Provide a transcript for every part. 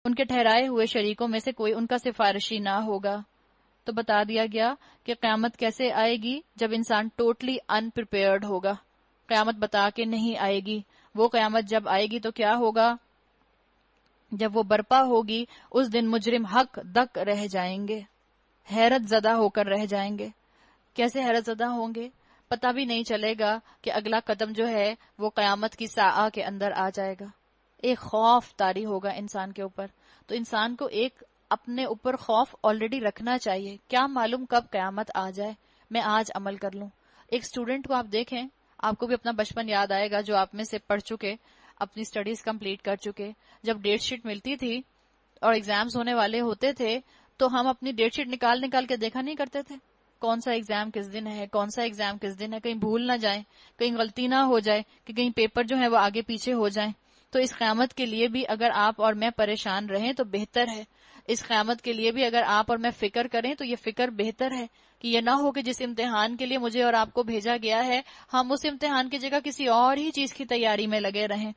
ان کے ٹھہرائے ہوئے شریکوں میں سے کوئی ان کا سفارشی نہ ہوگا۔ تو بتا دیا گیا کہ قیامت کیسے آئے گی، جب انسان ٹوٹلی ان پریپیئرڈ ہوگا، قیامت بتا کے نہیں آئے گی۔ وہ قیامت جب آئے گی تو کیا ہوگا، جب وہ برپا ہوگی اس دن مجرم حق دک رہ جائیں گے، حیرت زدہ ہو کر رہ جائیں گے۔ کیسے حیرت زدہ ہوں گے؟ پتہ بھی نہیں چلے گا کہ اگلا قدم جو ہے وہ قیامت کی ساعہ کے اندر آ جائے گا۔ ایک خوف طاری ہوگا انسان کے اوپر۔ تو انسان کو ایک اپنے اوپر خوف آلریڈی رکھنا چاہیے، کیا معلوم کب قیامت آ جائے، میں آج عمل کر لوں۔ ایک اسٹوڈنٹ کو آپ دیکھیں، آپ کو بھی اپنا بچپن یاد آئے گا جو آپ میں سے پڑھ چکے، اپنی سٹڈیز کمپلیٹ کر چکے۔ جب ڈیٹ شیٹ ملتی تھی اور ایگزامز ہونے والے ہوتے تھے تو ہم اپنی ڈیٹ شیٹ نکال نکال کے دیکھا نہیں کرتے تھے کون سا ایگزام کس دن ہے، کون سا ایگزام کس دن ہے، کہیں بھول نہ جائیں، کہیں غلطی نہ ہو جائے کہ کہیں پیپر جو ہے وہ آگے پیچھے ہو جائیں۔ تو اس قیامت کے لیے بھی اگر آپ اور میں پریشان رہیں تو بہتر ہے، اس قیامت کے لیے بھی اگر آپ اور میں فکر کریں تو یہ فکر بہتر ہے کہ یہ نہ ہو کہ جس امتحان کے لیے مجھے اور آپ کو بھیجا گیا ہے ہم اس امتحان کی جگہ کسی اور ہی چیز کی تیاری میں لگے رہیں۔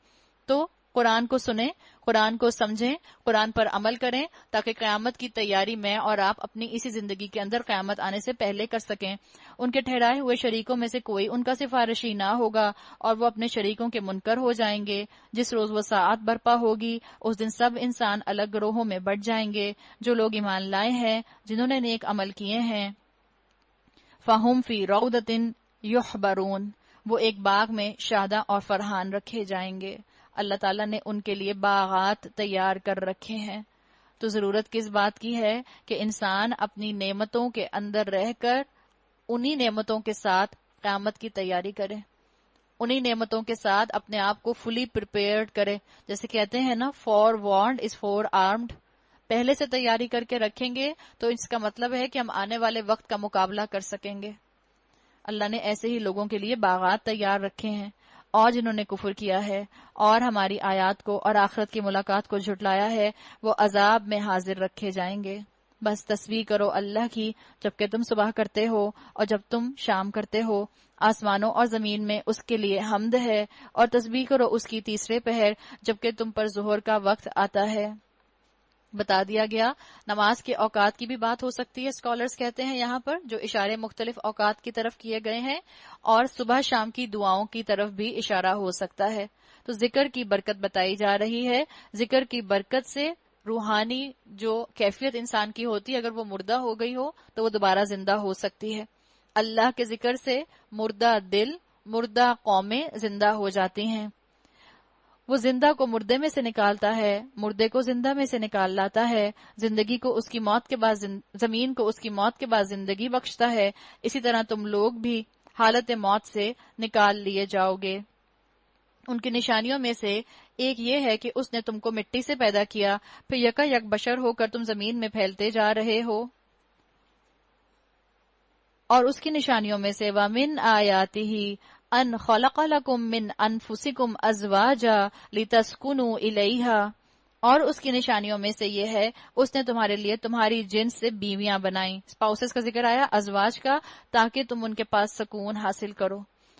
تو قرآن کو سنیں، قرآن کو سمجھیں، قرآن پر عمل کریں تاکہ قیامت کی تیاری میں اور آپ اپنی اسی زندگی کے اندر قیامت آنے سے پہلے کر سکیں۔ ان کے ٹھہرائے ہوئے شریکوں میں سے کوئی ان کا سفارشی نہ ہوگا اور وہ اپنے شریکوں کے منکر ہو جائیں گے۔ جس روز وہ ساعت برپا ہوگی اس دن سب انسان الگ گروہوں میں بٹ جائیں گے۔ جو لوگ ایمان لائے ہیں، جنہوں نے نیک عمل کیے ہیں، فَهُمْ فِي رَوْضَةٍ يُحْبَرُونَ، وہ ایک باغ میں شاداں اور فرحان رکھے جائیں گے۔ اللہ تعالیٰ نے ان کے لیے باغات تیار کر رکھے ہیں۔ تو ضرورت کس بات کی ہے کہ انسان اپنی نعمتوں کے اندر رہ کر انہی نعمتوں کے ساتھ قیامت کی تیاری کرے، انہی نعمتوں کے ساتھ اپنے آپ کو فلی پریپیئرڈ کرے۔ جیسے کہتے ہیں نا، فور وارنڈ از فور آرمڈ، پہلے سے تیاری کر کے رکھیں گے تو اس کا مطلب ہے کہ ہم آنے والے وقت کا مقابلہ کر سکیں گے۔ اللہ نے ایسے ہی لوگوں کے لیے باغات تیار رکھے ہیں، اور جنہوں نے کفر کیا ہے اور ہماری آیات کو اور آخرت کی ملاقات کو جھٹلایا ہے وہ عذاب میں حاضر رکھے جائیں گے۔ بس تسبیح کرو اللہ کی جبکہ تم صبح کرتے ہو اور جب تم شام کرتے ہو، آسمانوں اور زمین میں اس کے لیے حمد ہے، اور تسبیح کرو اس کی تیسرے پہر جبکہ تم پر ظہر کا وقت آتا ہے۔ بتا دیا گیا نماز کے اوقات کی بھی بات ہو سکتی ہے، اسکالرز کہتے ہیں یہاں پر جو اشارے مختلف اوقات کی طرف کیے گئے ہیں، اور صبح شام کی دعاؤں کی طرف بھی اشارہ ہو سکتا ہے۔ تو ذکر کی برکت بتائی جا رہی ہے، ذکر کی برکت سے روحانی جو کیفیت انسان کی ہوتی ہے اگر وہ مردہ ہو گئی ہو تو وہ دوبارہ زندہ ہو سکتی ہے۔ اللہ کے ذکر سے مردہ دل، مردہ قومیں زندہ ہو جاتی ہیں۔ وہ زندہ کو مردے میں سے نکالتا ہے، مردے کو زندہ میں سے نکال لاتا ہے، زندگی کو اس کی موت کے بعد زمین کو اس کی موت کے بعد زندگی بخشتا ہے۔ اسی طرح تم لوگ بھی حالت موت سے نکال لیے جاؤ گے۔ ان کی نشانیوں میں سے ایک یہ ہے کہ اس نے تم کو مٹی سے پیدا کیا، پھر یکا یک بشر ہو کر تم زمین میں پھیلتے جا رہے ہو۔ اور اس کی نشانیوں میں سے وَمِنْ آیَاتِهِ ان خلق لکم من انفسکم ازواجا لتسکنوا الیہا، اور اس کی نشانیوں میں سے یہ ہے اس نے تمہارے لیے تمہاری جنس سے بیویاں بنائیں، اسپاؤسز کا ذکر آیا، ازواج کا، تاکہ تم ان کے پاس سکون حاصل کرو۔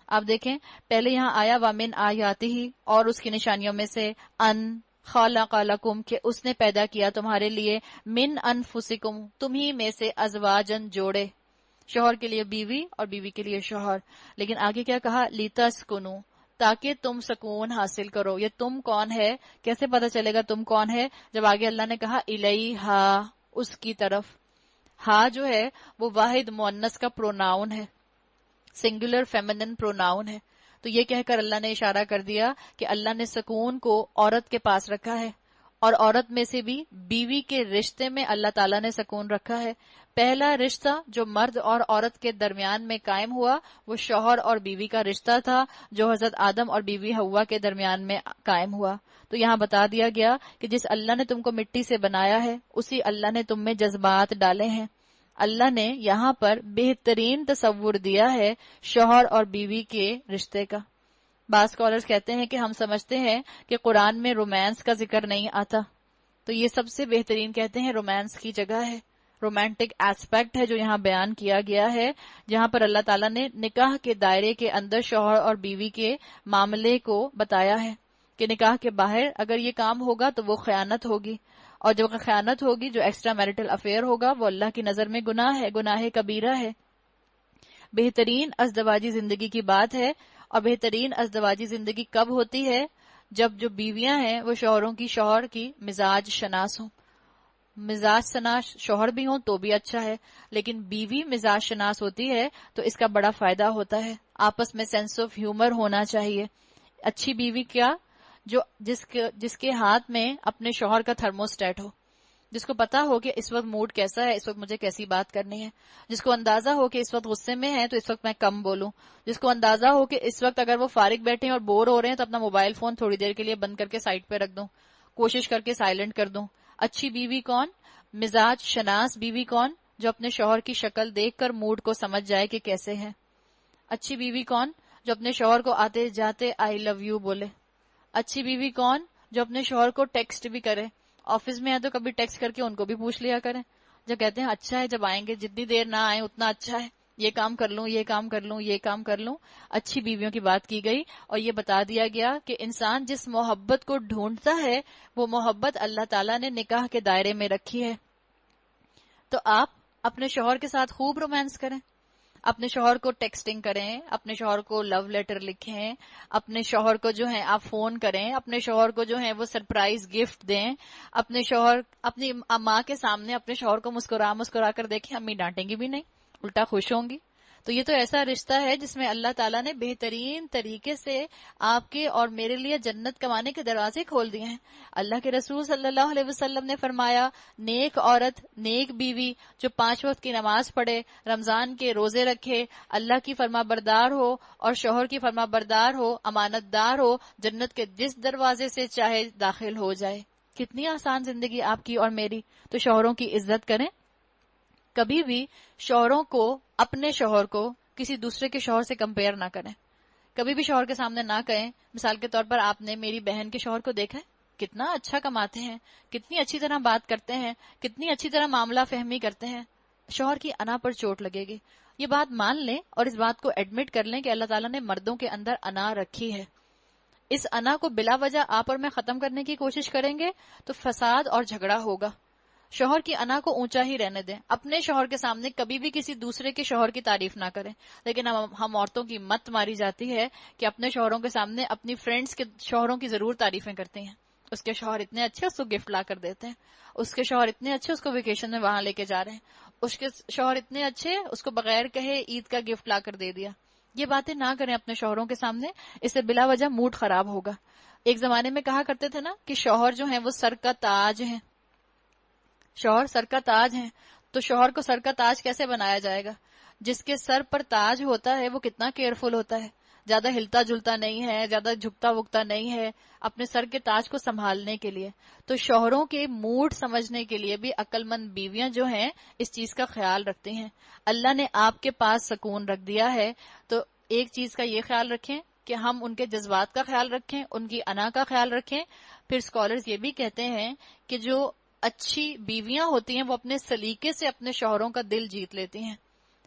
آپ دیکھیں پہلے یہاں آیا وَمِنْ آیَاتِهِ، اور اس کی نشانیوں میں سے ان خلق لکم، کہ اس نے پیدا کیا تمہارے لیے من انفسکم، تمہی میں سے ازواجن، جوڑے، شوہر کے لیے بیوی اور بیوی کے لیے شوہر، لیکن آگے کیا کہا، لِتَسْكُنُوا، تاکہ تم سکون حاصل کرو۔ یہ تم کون ہے، کیسے پتا چلے گا تم کون ہے، جب آگے اللہ نے کہا الیہا، اس کی طرف۔ ہا جو ہے وہ واحد مؤنث کا پروناؤن ہے، سنگولر فیمنن پروناؤن ہے۔ تو یہ کہہ کر اللہ نے اشارہ کر دیا کہ اللہ نے سکون کو عورت کے پاس رکھا ہے، اور عورت میں سے بھی بیوی کے رشتے میں اللہ تعالیٰ نے سکون رکھا ہے۔ پہلا رشتہ جو مرد اور عورت کے درمیان میں قائم ہوا وہ شوہر اور بیوی کا رشتہ تھا، جو حضرت آدم اور بیوی حوا کے درمیان میں قائم ہوا۔ تو یہاں بتا دیا گیا کہ جس اللہ نے تم کو مٹی سے بنایا ہے اسی اللہ نے تم میں جذبات ڈالے ہیں۔ اللہ نے یہاں پر بہترین تصور دیا ہے شوہر اور بیوی کے رشتے کا۔ بعض اسکالرز کہتے ہیں کہ ہم سمجھتے ہیں کہ قرآن میں رومانس کا ذکر نہیں آتا، تو یہ سب سے بہترین کہتے ہیں رومانس کی جگہ ہے، رومانٹک ایسپیکٹ ہے جو یہاں بیان کیا گیا ہے، جہاں پر اللہ تعالیٰ نے نکاح کے دائرے کے اندر شوہر اور بیوی کے معاملے کو بتایا ہے کہ نکاح کے باہر اگر یہ کام ہوگا تو وہ خیانت ہوگی، اور جو خیانت ہوگی، جو ایکسٹرا میرٹل افیئر ہوگا، وہ اللہ کی نظر میں گناہ ہے، گناہ کبیرہ ہے. بہترین ازدواجی زندگی کی بات ہے. اور بہترین ازدواجی زندگی کب ہوتی ہے؟ جب جو بیویاں ہیں وہ شوہر کی مزاج شناس ہوں. مزاج شناس شوہر بھی ہوں تو بھی اچھا ہے، لیکن بیوی مزاج شناس ہوتی ہے تو اس کا بڑا فائدہ ہوتا ہے. آپس میں سینس آف ہیومر ہونا چاہیے. اچھی بیوی کیا؟ جس کے ہاتھ میں اپنے شوہر کا تھرموسٹیٹ ہو، جس کو پتا ہو کہ اس وقت موڈ کیسا ہے، اس وقت مجھے کیسی بات کرنی ہے، جس کو اندازہ ہو کہ اس وقت غصے میں ہے تو اس وقت میں کم بولوں، جس کو اندازہ ہو کہ اس وقت اگر وہ فارغ بیٹھے ہیں اور بور ہو رہے ہیں تو اپنا موبائل فون تھوڑی دیر کے لیے بند کر کے سائڈ پہ رکھ دوں، کوشش کر کے سائلنٹ کر دوں. اچھی بیوی کون؟ مزاج شناس بیوی کون؟ جو اپنے شوہر کی شکل دیکھ کر موڈ کو سمجھ جائے کہ کیسے ہے. اچھی بیوی کون؟ جو اپنے شوہر کو آتے جاتے آئی لو یو بولے. اچھی بیوی کون؟ جو اپنے شوہر کو ٹیکسٹ بھی کرے. آفس میں ہے تو کبھی ٹیکسٹ کر کے ان کو بھی پوچھ لیا کریں. جو کہتے ہیں اچھا ہے جب آئیں گے، جتنی دیر نہ آئیں اتنا اچھا ہے، یہ کام کر لوں، یہ کام کر لوں، یہ کام کر لوں. اچھی بیویوں کی بات کی گئی اور یہ بتا دیا گیا کہ انسان جس محبت کو ڈھونڈتا ہے وہ محبت اللہ تعالیٰ نے نکاح کے دائرے میں رکھی ہے. تو آپ اپنے شوہر کے ساتھ خوب رومانس کریں، اپنے شوہر کو ٹیکسٹنگ کریں، اپنے شوہر کو لو لیٹر لکھیں، اپنے شوہر کو جو ہے آپ فون کریں، اپنے شوہر کو جو ہے وہ سرپرائز گفٹ دیں. اپنی ماں کے سامنے اپنے شوہر کو مسکرا کر دیکھیں، امی ڈانٹیں گی بھی نہیں، الٹا خوش ہوں گی. تو یہ تو ایسا رشتہ ہے جس میں اللہ تعالیٰ نے بہترین طریقے سے آپ کے اور میرے لیے جنت کمانے کے دروازے کھول دیے ہیں. اللہ کے رسول صلی اللہ علیہ وسلم نے فرمایا، نیک عورت، نیک بیوی جو 5 وقت کی نماز پڑھے، رمضان کے روزے رکھے، اللہ کی فرما بردار ہو اور شوہر کی فرما بردار ہو، امانت دار ہو، جنت کے جس دروازے سے چاہے داخل ہو جائے. کتنی آسان زندگی آپ کی اور میری. تو شوہروں کی عزت کریں. کبھی بھی شوہروں کو، اپنے شوہر کو کسی دوسرے کے شوہر سے کمپیئر نہ کریں. کبھی بھی شوہر کے سامنے نہ کہیں. مثال کے طور پر آپ نے میری بہن کے شوہر کو دیکھا ہے، کتنا اچھا کماتے ہیں، کتنی اچھی طرح بات کرتے ہیں، کتنی اچھی طرح معاملہ فہمی کرتے ہیں. شوہر کی انا پر چوٹ لگے گی. یہ بات مان لیں اور اس بات کو ایڈمٹ کر لیں کہ اللہ تعالیٰ نے مردوں کے اندر انا رکھی ہے. اس انا کو بلا وجہ آپ اور میں ختم کرنے کی کوشش کریں گے تو فساد اور جھگڑا ہوگا. شوہر کی انا کو اونچا ہی رہنے دیں. اپنے شوہر کے سامنے کبھی بھی کسی دوسرے کے شوہر کی تعریف نہ کریں. لیکن ہم عورتوں کی مت ماری جاتی ہے کہ اپنے شوہروں کے سامنے اپنی فرینڈز کے شوہروں کی ضرور تعریفیں کرتے ہیں. اس کے شوہر اتنے اچھے، اس کو گفٹ لا کر دیتے ہیں. اس کے شوہر اتنے اچھے، اس کو ویکیشن میں وہاں لے کے جا رہے ہیں. اس کے شوہر اتنے اچھے، اس کو بغیر کہے عید کا گفٹ لا کر دے دیا. یہ باتیں نہ کریں اپنے شوہروں کے سامنے، اس سے بلا وجہ موڈ خراب ہوگا. ایک زمانے میں کہا کرتے تھے نا کہ شوہر جو ہیں وہ سر کا تاج ہیں. شوہر سر کا تاج ہیں. تو شوہر کو سر کا تاج کیسے بنایا جائے گا؟ جس کے سر پر تاج ہوتا ہے وہ کتنا کیئرفل ہوتا ہے، زیادہ ہلتا جلتا نہیں ہے، زیادہ جھکتا وکتا نہیں ہے اپنے سر کے تاج کو سنبھالنے کے لیے. تو شوہروں کے موڈ سمجھنے کے لیے بھی عقل مند بیویاں جو ہیں اس چیز کا خیال رکھتی ہیں. اللہ نے آپ کے پاس سکون رکھ دیا ہے تو ایک چیز کا یہ خیال رکھیں کہ ہم ان کے جذبات کا خیال رکھیں، ان کی انا کا خیال رکھیں. پھر اسکالرز یہ بھی کہتے ہیں کہ جو اچھی بیویاں ہوتی ہیں وہ اپنے سلیقے سے اپنے شوہروں کا دل جیت لیتی ہیں.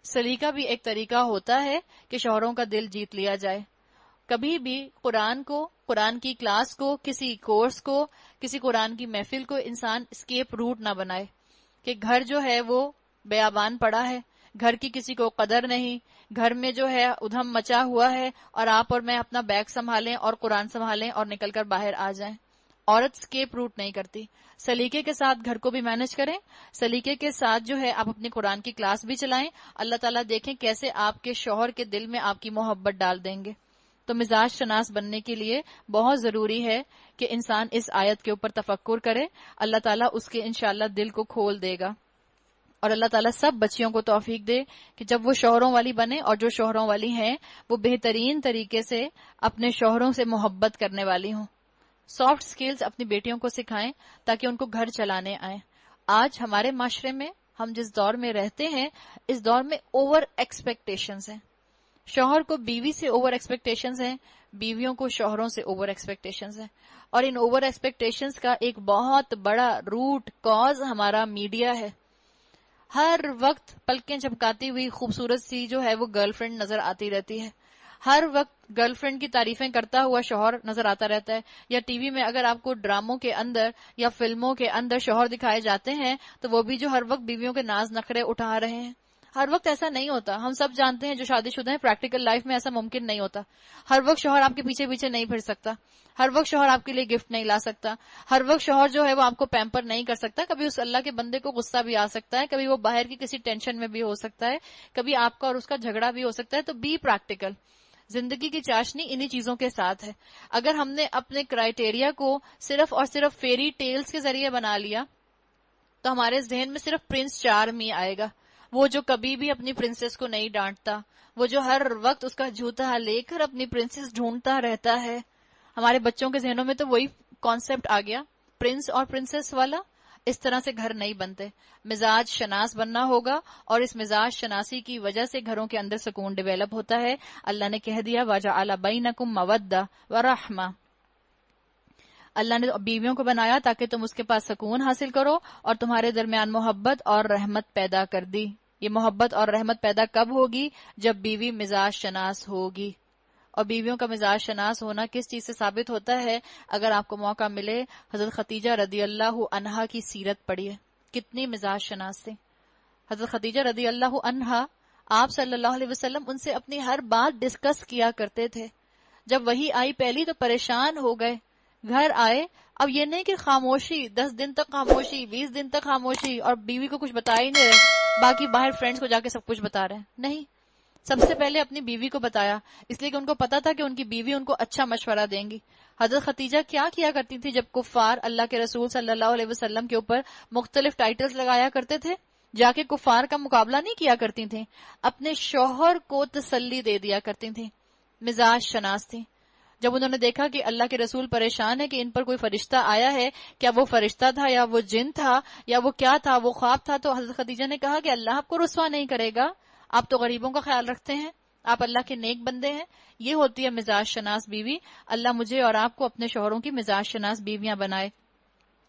سلیقہ بھی ایک طریقہ ہوتا ہے کہ شوہروں کا دل جیت لیا جائے. کبھی بھی قرآن کو، قرآن کی کلاس کو، کسی کورس کو، کسی قرآن کی محفل کو انسان اسکیپ روٹ نہ بنائے کہ گھر جو ہے وہ بیابان پڑا ہے، گھر کی کسی کو قدر نہیں، گھر میں جو ہے ادھم مچا ہوا ہے اور آپ اور میں اپنا بیگ سنبھالیں اور قرآن سنبھالیں اور نکل کر باہر آ جائیں. عورت اسکیپ روٹ نہیں کرتی. سلیقے کے ساتھ گھر کو بھی مینج کریں، سلیقے کے ساتھ جو ہے آپ اپنی قرآن کی کلاس بھی چلائیں. اللہ تعالیٰ دیکھیں کیسے آپ کے شوہر کے دل میں آپ کی محبت ڈال دیں گے. تو مزاج شناس بننے کے لیے بہت ضروری ہے کہ انسان اس آیت کے اوپر تفکر کرے. اللہ تعالیٰ اس کے انشاءاللہ دل کو کھول دے گا. اور اللہ تعالیٰ سب بچیوں کو توفیق دے کہ جب وہ شوہروں والی بنے اور جو شوہروں والی ہیں وہ بہترین طریقے سے اپنے شوہروں سے محبت کرنے والی ہوں. سافٹ سکلز اپنی بیٹیوں کو سکھائیں تاکہ ان کو گھر چلانے آئیں. آج ہمارے معاشرے میں ہم جس دور میں رہتے ہیں اس دور میں اوور ایکسپیکٹیشنز ہیں. شوہر کو بیوی سے اوور ایکسپیکٹیشنز ہیں، بیویوں کو شوہروں سے اوور ایکسپیکٹیشنز ہیں. اور ان اوور ایکسپیکٹیشنز کا ایک بہت بڑا روٹ کاز ہمارا میڈیا ہے. ہر وقت پلکیں جھپکاتی ہوئی خوبصورت سی جو ہے وہ گرل فرینڈ نظر آتی رہتی ہے. ہر وقت گرل فرینڈ کی تعریفیں کرتا ہوا شوہر نظر آتا رہتا ہے، یا ٹی وی میں اگر آپ کو ڈراموں کے اندر یا فلموں کے اندر شوہر دکھائے جاتے ہیں تو وہ بھی جو ہر وقت بیویوں کے ناز نخرے اٹھا رہے ہیں. ہر وقت ایسا نہیں ہوتا. ہم سب جانتے ہیں جو شادی شدہ ہیں پریکٹیکل لائف میں ایسا ممکن نہیں ہوتا. ہر وقت شوہر آپ کے پیچھے پیچھے نہیں پھر سکتا. ہر وقت شوہر آپ کے لیے گفٹ نہیں لا سکتا. ہر وقت شوہر جو ہے وہ آپ کو پیمپر نہیں کر سکتا. کبھی اس اللہ کے بندے کو غصہ بھی آ سکتا ہے، کبھی وہ باہر کی کسی ٹینشن میں بھی ہو سکتا ہے، کبھی آپ کا اور اس کا جھگڑا بھی ہو سکتا ہے. تو بی پریکٹیکل. زندگی کی چاشنی انہی چیزوں کے ساتھ ہے. اگر ہم نے اپنے کرائیٹیریا کو صرف اور صرف فیری ٹیلز کے ذریعے بنا لیا تو ہمارے ذہن میں صرف پرنس چارم ہی آئے گا، وہ جو کبھی بھی اپنی پرنسس کو نہیں ڈانٹتا، وہ جو ہر وقت اس کا جوتا لے کر اپنی پرنسس ڈھونڈتا رہتا ہے. ہمارے بچوں کے ذہنوں میں تو وہی کانسیپٹ آ گیا، پرنس اور پرنسس والا. اس طرح سے گھر نہیں بنتے. مزاج شناس بننا ہوگا، اور اس مزاج شناسی کی وجہ سے گھروں کے اندر سکون ڈیویلپ ہوتا ہے. اللہ نے کہہ دیا وَجَعَلَ بَيْنَكُمْ مَوَدَّةً وَرَحْمَةً. اللہ نے بیویوں کو بنایا تاکہ تم اس کے پاس سکون حاصل کرو، اور تمہارے درمیان محبت اور رحمت پیدا کر دی. یہ محبت اور رحمت پیدا کب ہوگی؟ جب بیوی مزاج شناس ہوگی. اور بیویوں کا مزاج شناس ہونا کس چیز سے ثابت ہوتا ہے؟ اگر آپ کو موقع ملے حضرت خدیجہ رضی اللہ عنہا کی سیرت پڑھیے، کتنی مزاج شناس تھی. حضرت خدیجہ رضی اللہ عنہا، آپ صلی اللہ علیہ وسلم ان سے اپنی ہر بات ڈسکس کیا کرتے تھے. جب وحی آئی پہلی تو پریشان ہو گئے. گھر آئے، اب یہ نہیں کہ خاموشی 10 دن تک خاموشی، 20 دن تک خاموشی، اور بیوی کو کچھ بتا ہی نہیں رہے، باقی باہر فرینڈز کو جا کے سب کچھ بتا رہے ہیں. نہیں، سب سے پہلے اپنی بیوی کو بتایا، اس لیے کہ ان کو پتا تھا کہ ان کی بیوی ان کو اچھا مشورہ دیں گی. حضرت خدیجہ کیا کرتی تھی جب کفار اللہ کے رسول صلی اللہ علیہ وسلم کے اوپر مختلف ٹائٹلز لگایا کرتے تھے؟ جا کے کفار کا مقابلہ نہیں کیا کرتی تھیں، اپنے شوہر کو تسلی دے دیا کرتی تھیں. مزاج شناس تھی. جب انہوں نے دیکھا کہ اللہ کے رسول پریشان ہے کہ ان پر کوئی فرشتہ آیا ہے، کیا وہ فرشتہ تھا یا وہ جن تھا یا وہ کیا تھا، وہ خواب تھا، تو حضرت خدیجہ نے کہا کہ اللہ آپ کو رسوا نہیں کرے گا، آپ تو غریبوں کا خیال رکھتے ہیں، آپ اللہ کے نیک بندے ہیں. یہ ہوتی ہے مزاج شناس بیوی. اللہ مجھے اور آپ کو اپنے شوہروں کی مزاج شناس بیویاں بنائے.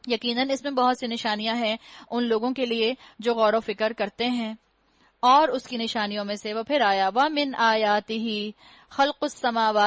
یقیناً اس میں بہت سی نشانیاں ہیں ان لوگوں کے لیے جو غور و فکر کرتے ہیں. اور اس کی نشانیوں میں سے وہ پھر آیا وَمِنْ آیَاتِهِ خَلْقُ السَّمَاوَاتِ